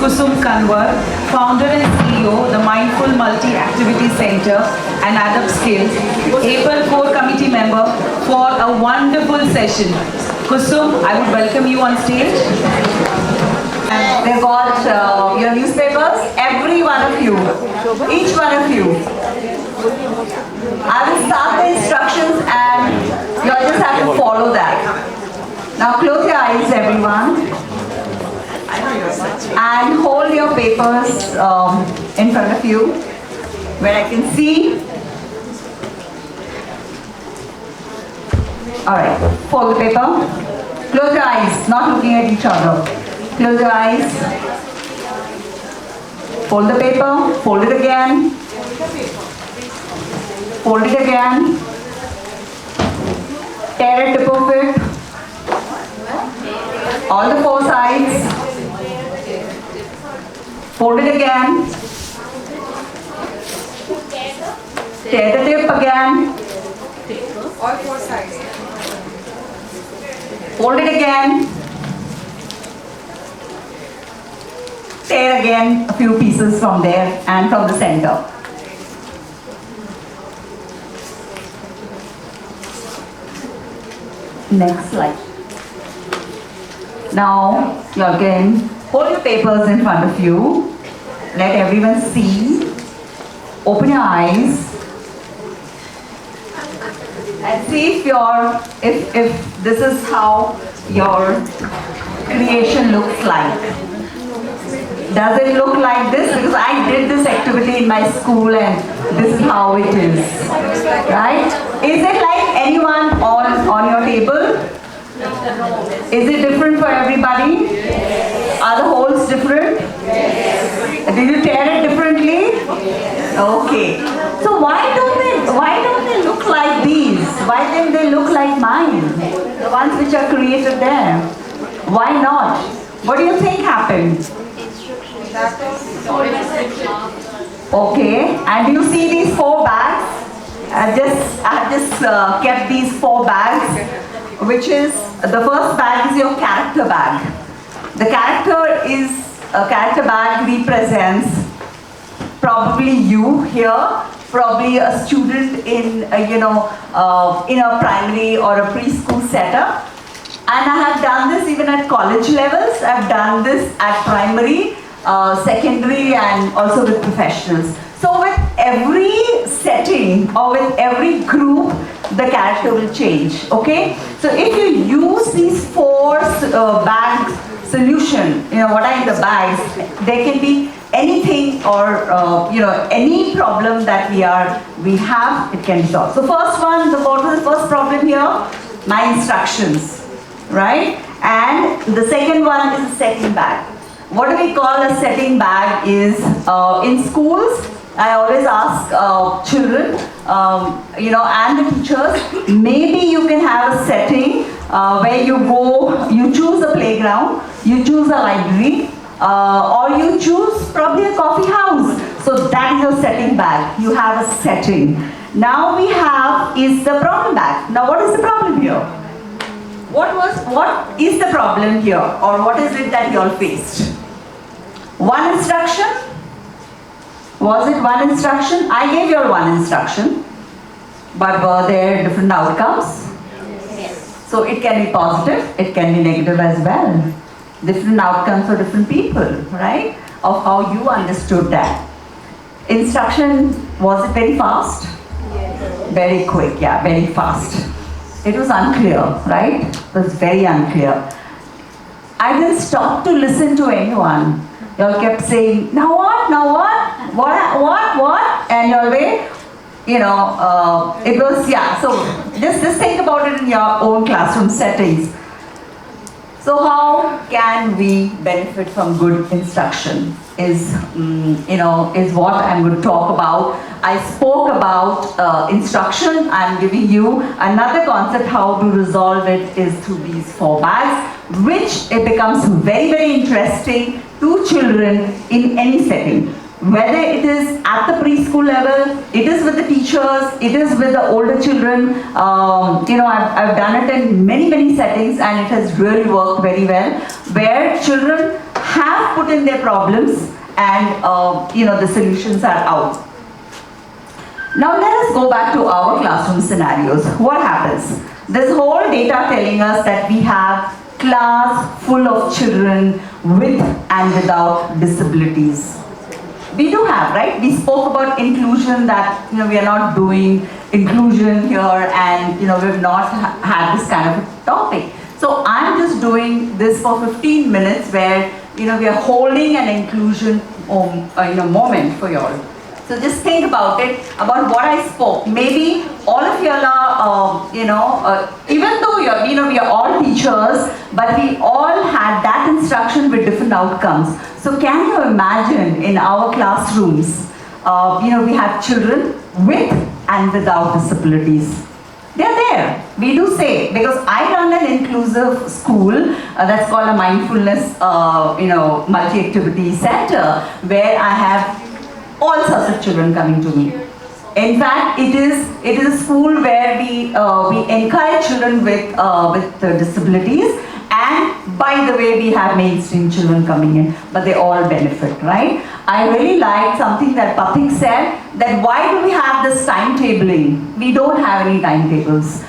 Kusum Kanwar, founder and CEO, the Mindful Multi-Activity Center and Addup Skills, APER core committee member, for a wonderful session. Kusum, I would welcome you on stage. They've got your newspapers, every one of you, each one of you. I will start the instructions and you'll just have to follow that. Now close your eyes, everyone, and hold your papers in front of you where I can see. Alright, fold the paper. Close your eyes, not looking at each other. Close your eyes. Fold the paper, fold it again. Fold it again. Tear a tip of it. All the four sides. Fold it again. Tear the tip again. All four sides. Fold it again. Tear again a few pieces from there and from the center. Next slide. Now you again hold your papers in front of you. Let everyone see. Open your eyes and see if this is how your creation looks like. Does it look like this? Because I did this activity in my school and this is how it is. Right? Is it like anyone on your table? Is it different for everybody? Yes. Are the holes different? Yes. Did you tear it differently? Yes. Okay. So why don't they look like these? Why didn't they look like mine? The ones which are created there. Why not? What do you think happened? Okay, and you see these 4 bags? I have just kept these 4 bags, which is, the first bag is your character bag. The character bag represents probably you here, probably a student in in a primary or a preschool setup. And I have done this even at college levels. I've done this at primary, secondary, and also with professionals. So with every setting or with every group, the character will change, okay? So if you use these 4 bag solution, what are in the bags, there can be anything or any problem that we have, it can be solved. So first one, what is the first problem here? My instructions, right? And the second one is the setting bag. What do we call a setting bag is, in schools, I always ask children, and the teachers, maybe you can have a setting where you choose a playground, you choose a library, or you choose probably a coffee house. So that is your setting bag. You have a setting. Now we have is the problem bag. Now what is the problem here? What is the problem here, or what is it that you all faced? One instruction? Was it one instruction? I gave you all one instruction, but were there different outcomes? Yes. So it can be positive, it can be negative as well. Different outcomes for different people, right? Of how you understood that. Instruction, was it very fast? Yes. Very quick, yeah, very fast. It was unclear, right? It was very unclear. I didn't stop to listen to anyone. You all kept saying, now what, now what? What? And your way, it was, yeah. So just think about it in your own classroom settings. So how can we benefit from good instruction is what I'm going to talk about. I spoke about instruction. I'm giving you another concept how to resolve it is through these 4 bags, which it becomes very, very interesting to children in any setting. Whether it is at the preschool level, it is with the teachers, it is with the older children. I've done it in many, many settings and it has really worked very well, where children have put in their problems and the solutions are out. Now let us go back to our classroom scenarios. What happens? This whole data telling us that we have class full of children with and without disabilities. We do have, right? We spoke about inclusion, that we are not doing inclusion here, and we've not had this kind of a topic. So I'm just doing this for 15 minutes where we are holding an inclusion moment for you all. So just think about it, about what I spoke. Maybe all of you are, even though we are all teachers, but we all had that instruction with different outcomes. So can you imagine in our classrooms, we have children with and without disabilities. They're there. We do say, because I run an inclusive school that's called a mindfulness, multi-activity center, where I have all sorts of children coming to me. In fact, it is a school where we encourage children with disabilities, and by the way, we have mainstream children coming in, but they all benefit, right? I really liked something that Pathik said, that why do we have this timetabling? We don't have any timetables.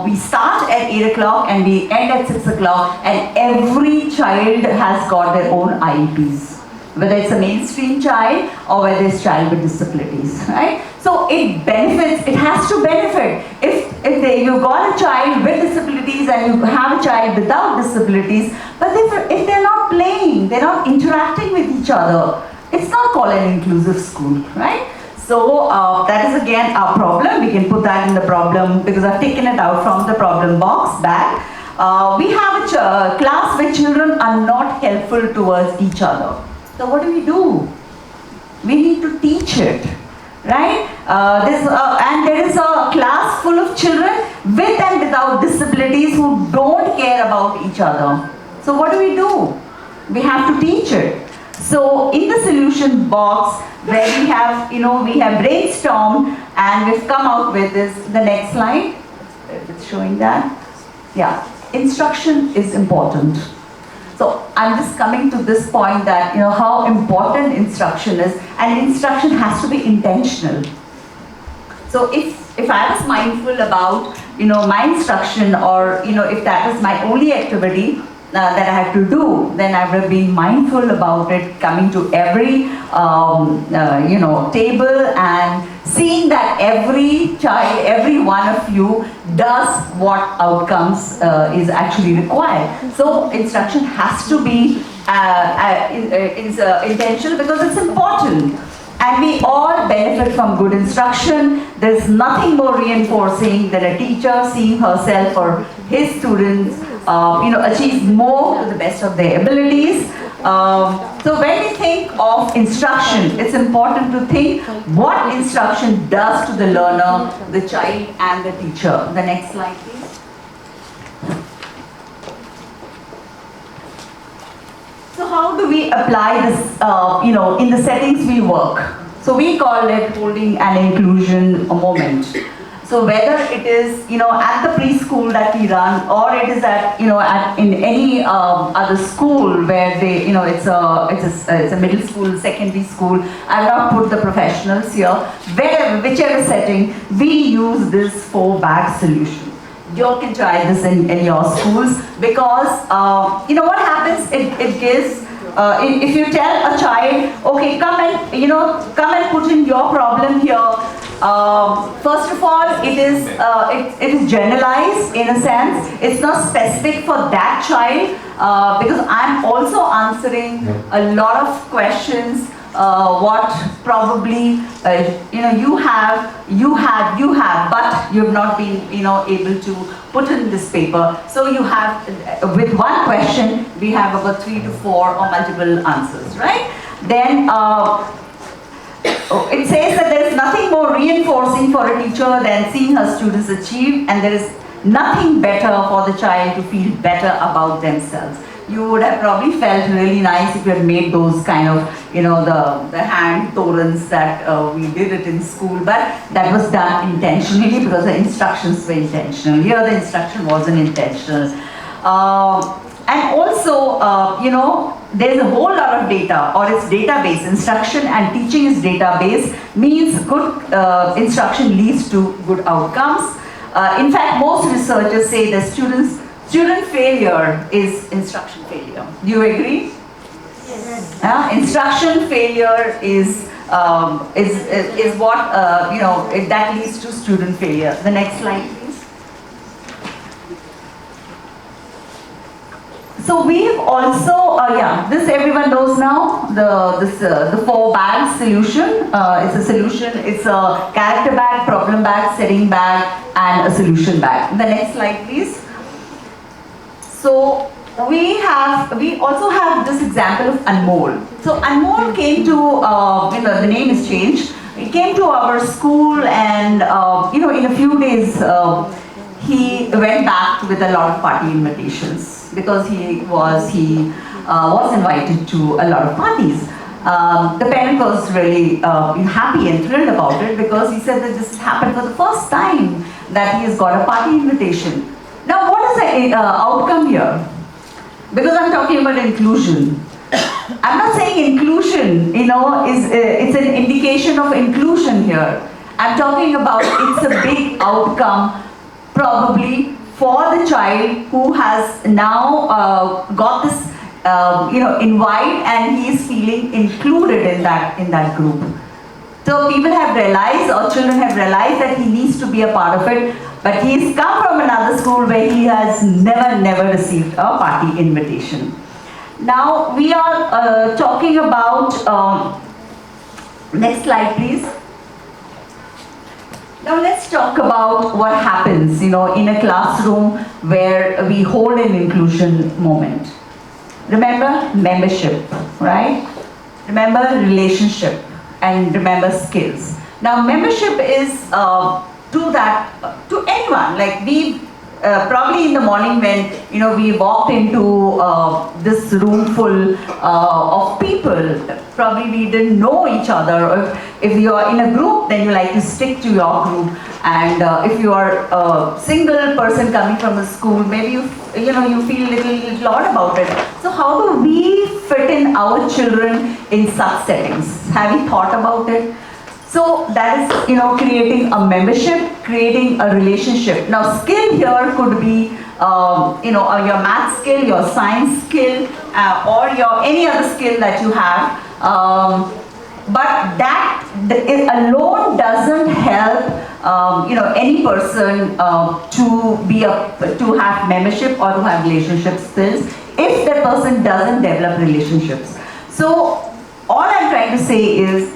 We start at 8 o'clock and we end at 6 o'clock, and every child has got their own IEPs. Whether it's a mainstream child or whether it's child with disabilities, right? So it benefits, it has to benefit. If you've got a child with disabilities and you have a child without disabilities, but if they're not playing, they're not interacting with each other, it's not called an inclusive school, right? So that is again our problem. We can put that in the problem, because I've taken it out from the problem box back. We have a class where children are not helpful towards each other. So what do? We need to teach it, right? And there is a class full of children with and without disabilities who don't care about each other. So what do? We have to teach it. So in the solution box, where we have, we have brainstormed and we've come out with this. The next slide, it's showing that. Yeah, instruction is important. So I'm just coming to this point that, how important instruction is, and instruction has to be intentional. So if I was mindful about, my instruction, or, if that was my only activity that I had to do, then I would have been mindful about it, coming to every, table and seeing that every child, every one of you does what outcomes is actually required. So instruction has to be intentional, because it's important. And we all benefit from good instruction. There's nothing more reinforcing than a teacher seeing herself or his students achieve more to the best of their abilities. So when we think of instruction, it's important to think what instruction does to the learner, the child, and the teacher. The next slide, please. So how do we apply this, in the settings we work? So we call it holding an inclusion moment. So whether it is, at the preschool that we run, or it is at, in any other school where they, it's a middle school, secondary school. I will not put the professionals here. Whichever setting, we use this 4-bag solution. You all can try this in your schools, because what happens, it gives, if you tell a child, okay, come and put in your problem here. First of all, it is generalized in a sense. It's not specific for that child, because I'm also answering a lot of questions. What probably you have, but you've not been able to put in this paper. So you have, with one question, we have about 3 to 4 or multiple answers, right? Then it says that there is nothing more reinforcing for a teacher than seeing her students achieve, and there is nothing better for the child to feel better about themselves. You would have probably felt really nice if you had made those kind of, the hand torrents that we did it in school, but that was done intentionally because the instructions were intentional. Here the instruction wasn't intentional. And also, there's a whole lot of data, or its database. Instruction and teaching is database, means good instruction leads to good outcomes. In fact, most researchers say that student failure is instruction failure. Do you agree? Yes. Instruction failure is what that leads to student failure. The next slide, please. So we've also, this everyone knows now, the 4 bags solution. It's a solution, it's a character bag, problem bag, setting bag, and a solution bag. The next slide, please. So we also have this example of Anmol. So Anmol came to, the name is changed. It came to our school, and in a few days he went back with a lot of party invitations, because he was invited to a lot of parties. The parent was really happy and thrilled about it, because he said that this happened for the first time that he has got a party invitation. Now, what is the outcome here? Because I'm talking about inclusion. I'm not saying inclusion, it's an indication of inclusion here. I'm talking about it's a big outcome, probably, for the child who has now got this, invite, and he is feeling included in that group. So people have realized, or children have realized, that he needs to be a part of it. But he's come from another school where he has never received a party invitation. Now we are talking about, next slide please. Now let's talk about what happens, in a classroom where we hold an inclusion moment. Remember membership, right? Remember relationship, and remember skills. Now membership is to anyone. Like we probably in the morning when we walked into this room full of people, probably we didn't know each other. If you are in a group, then you like to stick to your group, and if you are a single person coming from a school, maybe you feel a little odd about it. So how do we fit in our children in such settings? Have you thought about it? So that is, creating a membership, creating a relationship. Now, skill here could be, your math skill, your science skill, or your any other skill that you have. But that alone doesn't help, any person to have membership or to have relationship skills if that person doesn't develop relationships. So all I'm trying to say is,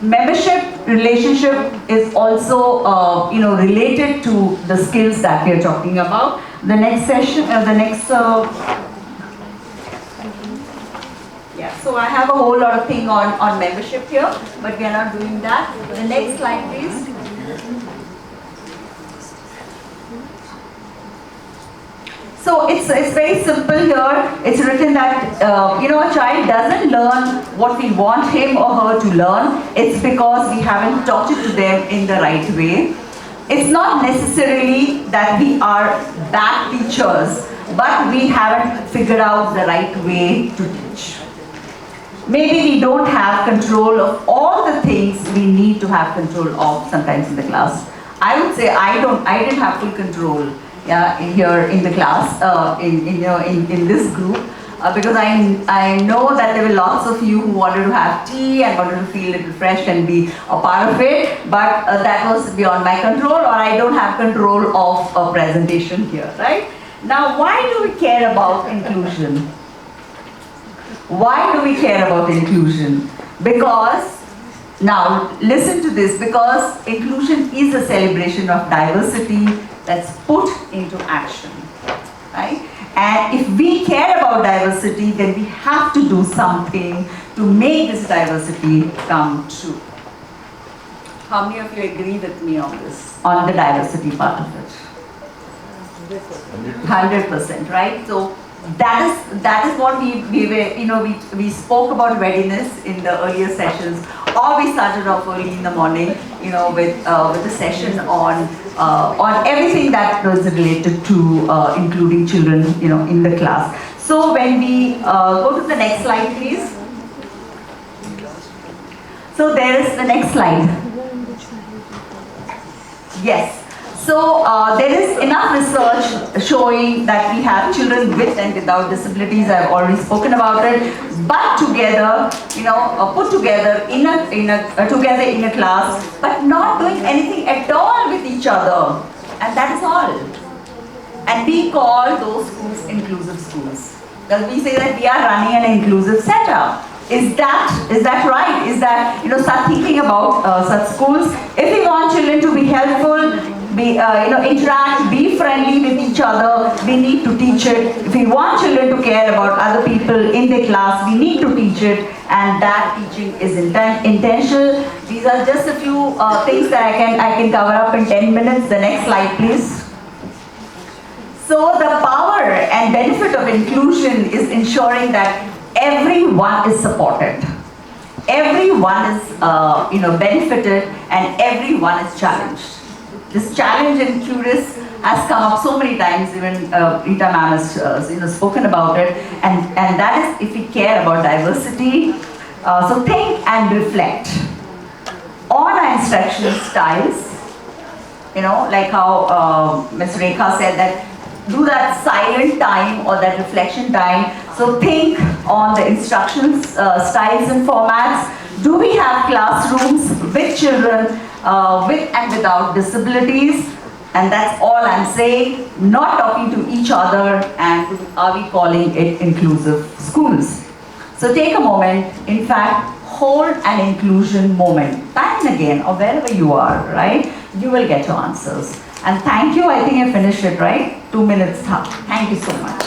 membership, relationship is also, related to the skills that we are talking about. The next session, so I have a whole lot of thing on membership here, but we are not doing that. The next slide, please. So it's very simple here. It's written that a child doesn't learn what we want him or her to learn. It's because we haven't taught it to them in the right way. It's not necessarily that we are bad teachers, but we haven't figured out the right way to teach. Maybe we don't have control of all the things we need to have control of sometimes in the class. I would say I didn't have full control here in the class, in this group, because I know that there were lots of you who wanted to have tea and wanted to feel a little fresh and be a part of it, but that was beyond my control, or I don't have control of a presentation here, right? Now, why do we care about inclusion? Why do we care about inclusion? Because, now listen to this, because inclusion is a celebration of diversity that's put into action, right? And if we care about diversity, then we have to do something to make this diversity come true. How many of you agree with me on this, on the diversity part of it? 100%, right? So that is what we spoke about readiness in the earlier sessions, or we started off early in the morning, with a session on everything that was related to including children, in the class. So when we go to the next slide, please. So there is the next slide. Yes. So there is enough research showing that we have children with and without disabilities. I've already spoken about it. But together, put together in a class, but not doing anything at all with each other, and that is all. And we call those schools inclusive schools. Because we say that we are running an inclusive setup. Is that right? Is that, start thinking about such schools. If we want children to be helpful, interact, be friendly with each other, we need to teach it. If we want children to care about other people in the class, we need to teach it, and that teaching is intentional. These are just a few things that I can cover up in 10 minutes. The next slide, please. So the power and benefit of inclusion is ensuring that everyone is supported, everyone is benefited, and everyone is challenged. This challenge and curious has come up so many times. Even Rita ma'am has spoken about it, and that is if we care about diversity. So think and reflect on our instruction styles. Like how Ms. Rekha said that. Do that silent time or that reflection time. So think on the instruction styles and formats. Do we have classrooms with children with and without disabilities? And that's all I'm saying. Not talking to each other, and are we calling it inclusive schools? So take a moment. In fact, hold an inclusion moment. Time and again, or wherever you are, right? You will get your answers. And thank you. I think I finished it, right? 2 minutes. Thank you so much.